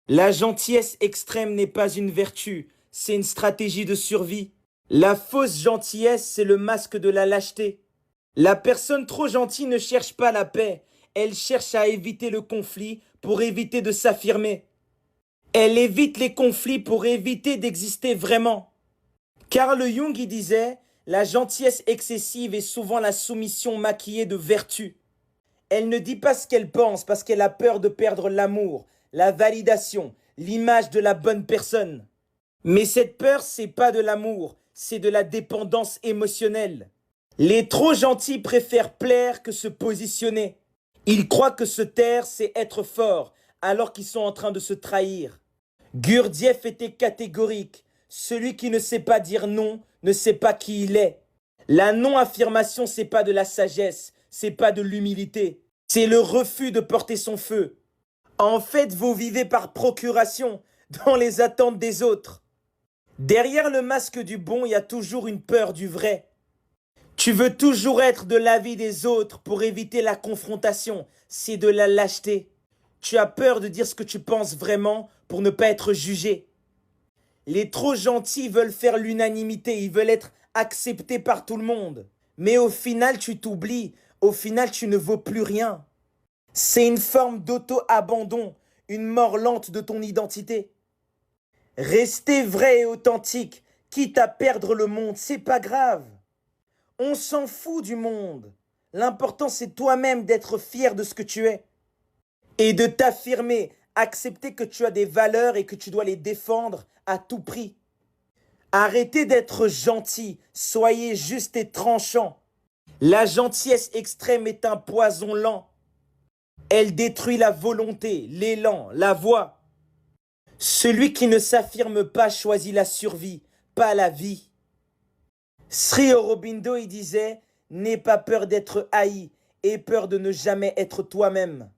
La gentillesse extrême n'est pas une vertu, c'est une stratégie de survie. La fausse gentillesse, c'est le masque de la lâcheté. La personne trop gentille ne cherche pas la paix, elle cherche à éviter le conflit pour éviter de s'affirmer. Elle évite les conflits pour éviter d'exister vraiment. Carl Jung y disait, la gentillesse excessive est souvent la soumission maquillée de vertu. Elle ne dit pas ce qu'elle pense parce qu'elle a peur de perdre l'amour, la validation, l'image de la bonne personne. Mais cette peur, c'est pas de l'amour, c'est de la dépendance émotionnelle. Les trop gentils préfèrent plaire que se positionner. Ils croient que se taire, c'est être fort, alors qu'ils sont en train de se trahir. Gurdjieff était catégorique. Celui qui ne sait pas dire non ne sait pas qui il est. La non-affirmation, c'est pas de la sagesse, c'est pas de l'humilité. C'est le refus de porter son feu. En fait, vous vivez par procuration, dans les attentes des autres. Derrière le masque du bon, il y a toujours une peur du vrai. Tu veux toujours être de l'avis des autres pour éviter la confrontation. C'est de la lâcheté. Tu as peur de dire ce que tu penses vraiment pour ne pas être jugé. Les trop gentils veulent faire l'unanimité, ils veulent être acceptés par tout le monde. Mais au final, tu t'oublies. Au final, tu ne vaux plus rien. C'est une forme d'auto-abandon, une mort lente de ton identité. Rester vrai et authentique, quitte à perdre le monde, c'est pas grave. On s'en fout du monde. L'important, c'est toi-même d'être fier de ce que tu es. Et de t'affirmer, accepter que tu as des valeurs et que tu dois les défendre à tout prix. Arrêtez d'être gentil, soyez juste et tranchant. La gentillesse extrême est un poison lent. Elle détruit la volonté, l'élan, la voix. Celui qui ne s'affirme pas choisit la survie, pas la vie. Sri Aurobindo y disait « N'aie pas peur d'être haï, aie peur de ne jamais être toi-même ».